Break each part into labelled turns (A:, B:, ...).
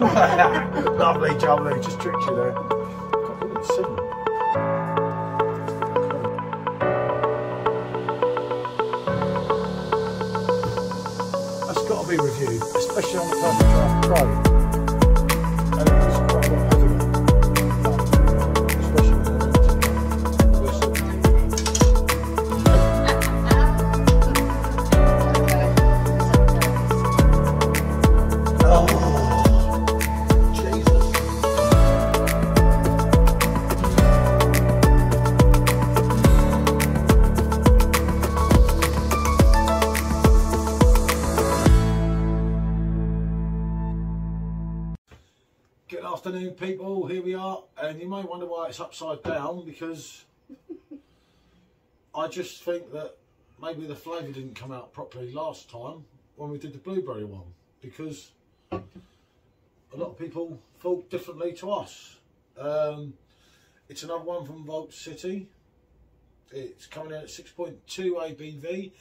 A: Lovely, jubbly, just tricked you there. God, look at the signal. That's got to be reviewed, especially on the type of draft tray. And it's quite a lot heavier. Especially when Good afternoon, people. Here we are, and you may wonder why it's upside down, because I just think that maybe the flavour didn't come out properly last time when we did the blueberry one, because a lot of people thought differently to us. It's another one from Vault City. It's coming in at 6.2 ABV.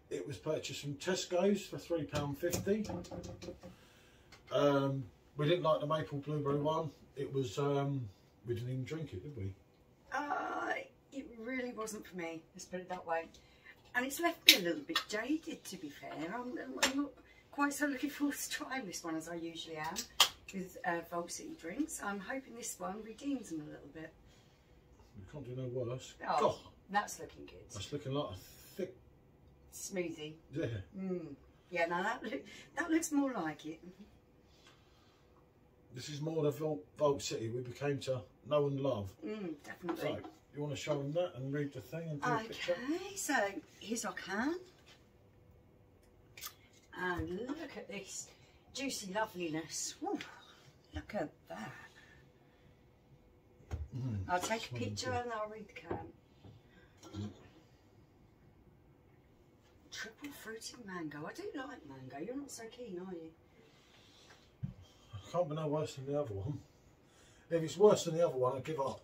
A: It was purchased from Tesco's for £3.50. We didn't like the maple blueberry one. It was, we didn't even drink it, did we?
B: It really wasn't for me, let's put it that way. And it's left me a little bit jaded, to be fair. I'm not quite so looking forward to trying this one as I usually am with Vault City drinks. I'm hoping this one redeems them a little bit.
A: You can't do no worse.
B: Oh,
A: God,
B: that's looking good.
A: that's looking like a thick
B: smoothie.
A: Yeah.
B: Yeah, no, that looks more like it.
A: This is more the Vault City we became to know and love.
B: Definitely.
A: So, you want to show them that and read the thing and do a picture?
B: Okay, so here's our can. And look at this juicy loveliness. Woo, look at that. I'll take a picture and I'll read the can. Triple fruited mango. I do like mango. You're not so keen, are you?
A: Can't be no worse than the other one. If it's worse than the other one, I'd give up.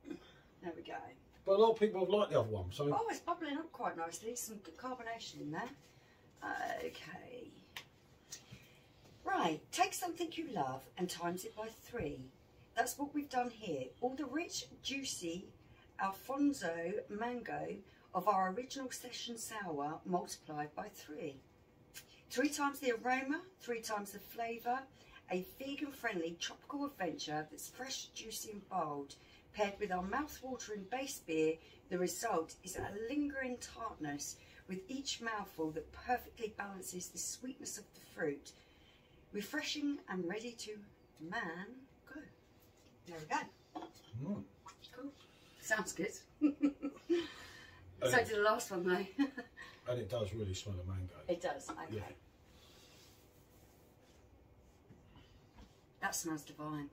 B: There we go.
A: But a lot of people have liked the other one, so...
B: Oh, it's bubbling up quite nicely. Some good carbonation in there. Okay. Right, take something you love and times it by 3. That's what we've done here. All the rich, juicy Alphonso mango of our original session sour multiplied by 3. 3 times the aroma, 3 times the flavour, a vegan-friendly tropical adventure that's fresh, juicy and bold. Paired with our mouth-watering base beer, the result is a lingering tartness with each mouthful that perfectly balances the sweetness of the fruit. Refreshing and ready to go. There we go. Cool. Sounds good. So did the last one though.
A: And it does really smell of mango.
B: It does, okay.
A: Yeah.
B: That smells divine.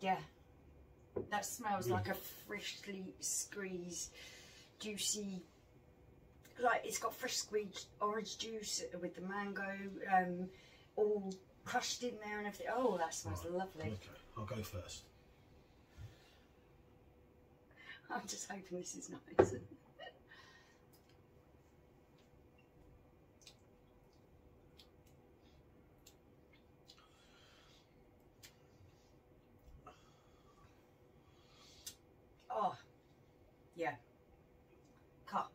B: Yeah, that smells like a freshly squeezed, juicy, like it's got fresh squeezed orange juice with the mango all crushed in there and everything. Oh, that smells lovely.
A: Okay, I'll go first.
B: I'm just hoping this is nice. Oh, yeah. Cut.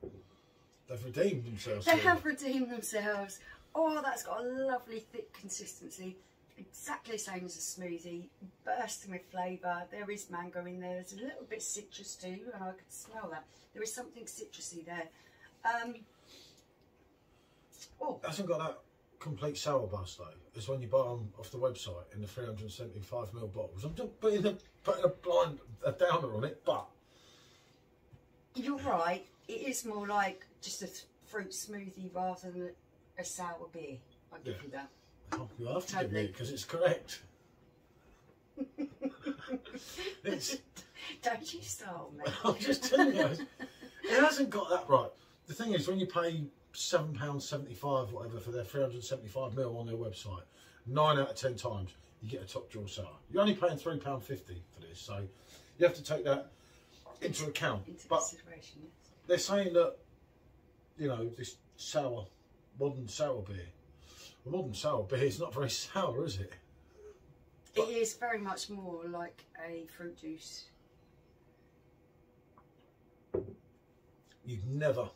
A: They've redeemed themselves.
B: They have redeemed themselves. Oh, that's got a lovely thick consistency. Exactly the same as a smoothie. Bursting with flavour. There is mango in there. There's a little bit citrus too, and I can smell that. There is something citrusy there.
A: It hasn't got that complete sour buzz though. It's when you buy them off the website in the 375ml bottles. I'm just putting a downer on it, but
B: you're right. It is more like just a fruit smoothie rather than a sour beer. I'll give you that.
A: Oh, you'll have to give me it because it's correct.
B: Don't you start, mate.
A: I'm just telling you, it hasn't got that right. The thing is, when you pay £7.75 whatever for their 375ml on their website, 9 out of 10 times you get a top drawer sour. You're only paying £3.50 for this, so you have to take that into account.
B: Consideration, yes.
A: They're saying that, you know, this sour, modern sour beer The modern sour beer is not very sour, is it?
B: It is very much more like a fruit juice.
A: You've never...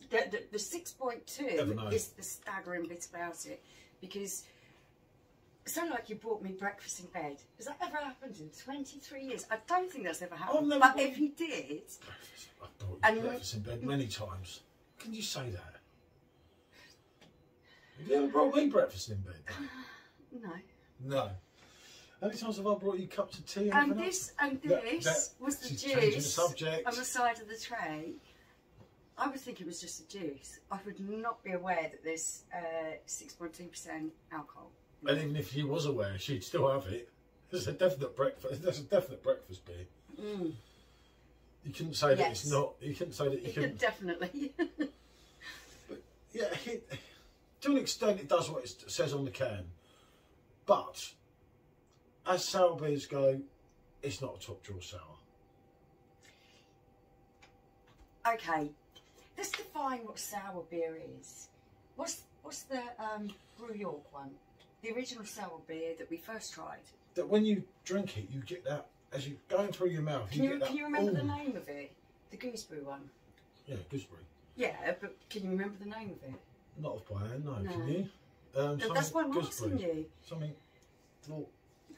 B: The 6.2 is the staggering bit about it, because it's not like you brought me breakfast in bed. Has that ever happened in 23 years? I don't think that's ever happened. But if you did...
A: I've brought you breakfast in bed many times. Can you say that? Have you ever brought me breakfast in bed?
B: No.
A: No. How many times have I brought you cups of tea?
B: And this was the juice on the side of the tray. I would think it was just a juice. I would not be aware that there's 6.2% alcohol.
A: And even if she was aware, she'd still have it. There's a definite breakfast. There's a definite breakfast beer. Mm. You couldn't say that it's not. You couldn't say that you couldn't.
B: Definitely.
A: But yeah, to an extent, it does what it says on the can. But as sour beers go, it's not a top drawer sour.
B: Okay. Let's define what sour beer is. What's the Brew York one? The original sour beer that we first tried.
A: That when you drink it, you get that as you're going through your mouth. Can
B: you remember the name of it? The gooseberry one.
A: Yeah, gooseberry.
B: Yeah, but can you remember the name of it?
A: Not off by hand, no. Can you?
B: That's why I'm asking you.
A: Something. Well,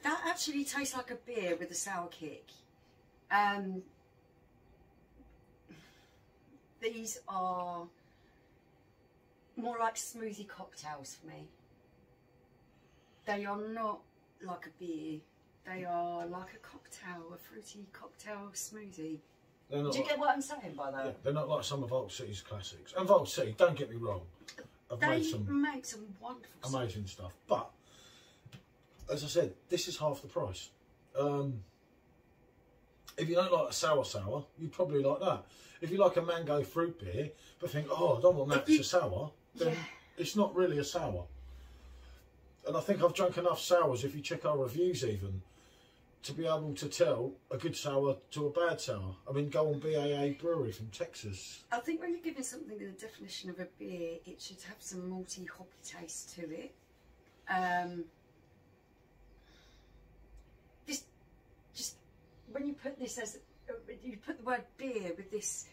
B: that actually tastes like a beer with a sour kick. These are more like smoothie cocktails for me. They are not like a beer. They are like a cocktail, a fruity cocktail smoothie. Do you get what I'm saying by that?
A: Yeah, they're not like some of Vault City's classics. And Vault City, don't get me wrong,
B: they make some wonderful
A: amazing stuff. But, as I said, this is half the price. If you don't like a sour, you'd probably like that. If you like a mango fruit beer, but think, oh, I don't want that, it's a sour, then it's not really a sour. And I think I've drunk enough sours, if you check our reviews even, to be able to tell a good sour to a bad sour. I mean, go on BAA Brewery from Texas.
B: I think when you're giving something the definition of a beer, it should have some malty, hoppy taste to it. Just when you put this as, you put the word beer with this,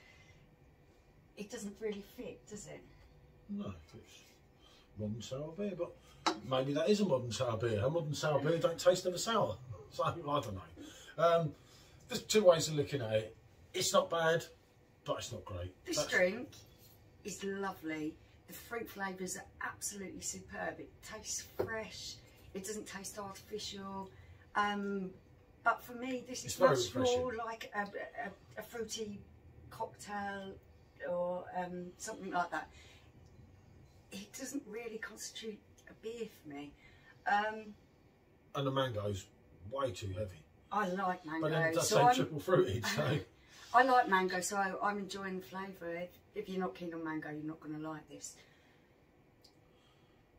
B: it doesn't really fit, does it?
A: No, it's modern sour beer, but maybe that is a modern sour beer. A modern sour beer don't taste of a sour. So, I don't know. There's two ways of looking at it. It's not bad, but it's not great.
B: This drink is lovely. The fruit flavours are absolutely superb. It tastes fresh. It doesn't taste artificial. But for me, this is much more like a fruity cocktail or something like that. It doesn't really constitute a beer for me.
A: And the mango's way too heavy.
B: I like mango.
A: But then it does say triple fruited, so...
B: I like mango, so I'm enjoying the flavour. If you're not keen on mango, you're not going to like this.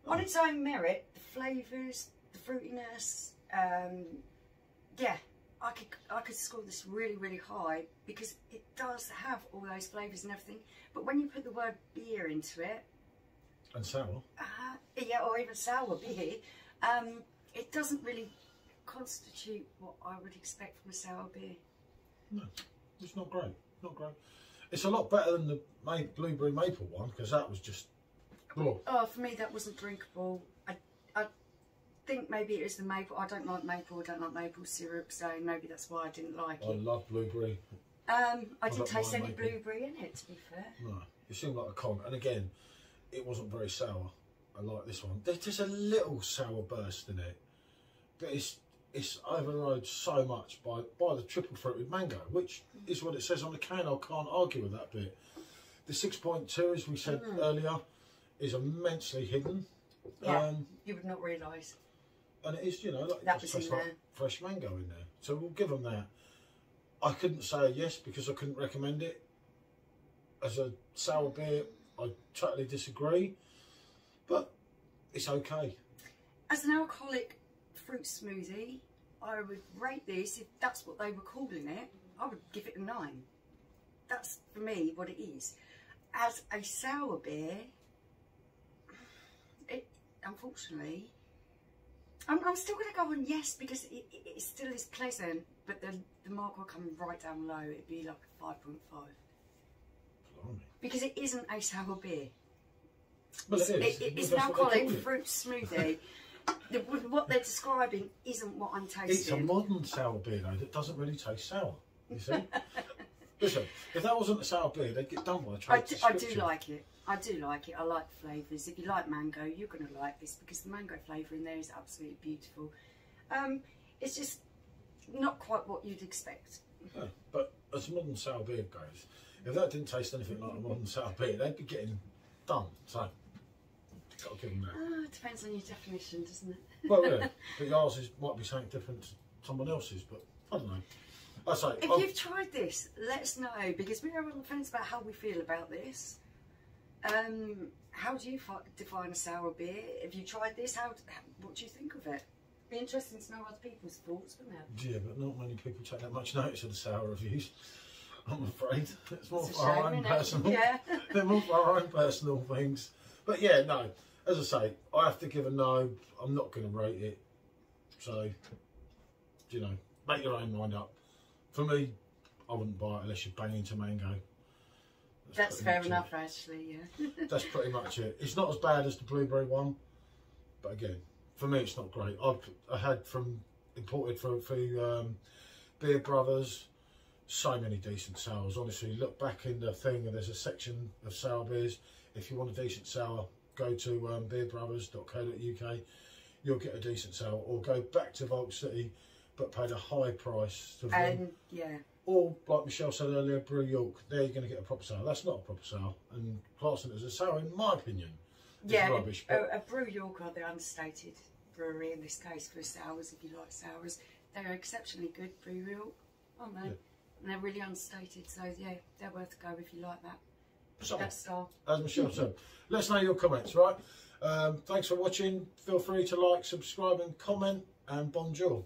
B: On its own merit, the flavours, the fruitiness, yeah, I could score this really, really high because it does have all those flavours and everything. But when you put the word beer into it...
A: And sour.
B: Yeah, or even sour beer, it doesn't really constitute what I would expect from a sour beer.
A: No, it's not great. Not great. It's a lot better than the blueberry maple one because that was just...
B: Oh, for me that wasn't drinkable. I think maybe it is the maple. I don't like maple. I don't like maple syrup, so maybe that's why I didn't like it.
A: I love blueberry.
B: I didn't taste any blueberry in it, to be fair. No,
A: it seemed like a con. And again, it wasn't very sour. I like this one. There's just a little sour burst in it, but it's overrode so much by the triple fruited mango, which is what it says on the can. I can't argue with that bit. The 6.2, as we said earlier, is immensely hidden.
B: Yeah, you would not realise.
A: And it is, you know, like, like fresh mango in there. So we'll give them that. I couldn't say a yes because I couldn't recommend it. As a sour beer, I totally disagree. But it's okay. As
B: an alcoholic fruit smoothie, I would rate this, if that's what they were calling it, I would give it a 9. That's, for me, what it is. As a sour beer, unfortunately, I'm still going to go on yes, because it still is pleasant, but the mark will come right down low. It'd be like a 5.5. Because it isn't a sour beer.
A: Well,
B: It's an alcoholic fruit smoothie. What they're describing isn't what I'm tasting.
A: It's a modern sour beer though that doesn't really taste sour. You see? Listen, if that wasn't a sour beer, they'd get done by a trade
B: I do like it. I do like it. I like the flavours. If you like mango, you're going to like this, because the mango flavour in there is absolutely beautiful. It's just not quite what you'd expect.
A: Yeah, but as a modern sour beer goes, if that didn't taste anything like a modern sour beer, they'd be getting done. So, got to give them that.
B: It depends on your definition, doesn't it?
A: Well, yeah, but yours might be something different to someone else's, but I don't know. I say,
B: if you've tried this, let us know, because we are on the fence about how we feel about this. How do you define a sour beer? Have you tried this? What do you think of it? Be interesting to know other people's thoughts, wouldn't it?
A: Yeah, but not many people take that much notice of the sour reviews. I'm afraid it's more
B: It's
A: for our own personal.
B: Yeah.
A: They're more for our own personal things. But yeah, no. As I say, I have to give a no. I'm not going to rate it. So, you know, make your own mind up. For me, I wouldn't buy it unless you're banging into mango.
B: That's fair enough, actually. Yeah.
A: That's pretty much it. It's not as bad as the blueberry one, but again, for me, it's not great. I had imported from Beer Brothers. So many decent sours. Honestly, look back in the thing and there's a section of sour beers. If you want a decent sour, go to beerbrothers.co.uk. You'll get a decent sour, or go back to Vault City but paid a high price to them.
B: Yeah.
A: Or, like Michelle said earlier, Brew York, there you're going to get a proper sour. That's not a proper sour, and classing it as a sour, in my opinion, is rubbish.
B: A Brew York are the understated brewery in this case for sours. If you like sours, they're exceptionally good. Brew York, aren't they? Yeah. And they're really unstated, so yeah, they're worth a go if you like that.
A: So,
B: that style.
A: As Michelle said, let us know your comments, right? Thanks for watching. Feel free to like, subscribe and comment, and bonjour.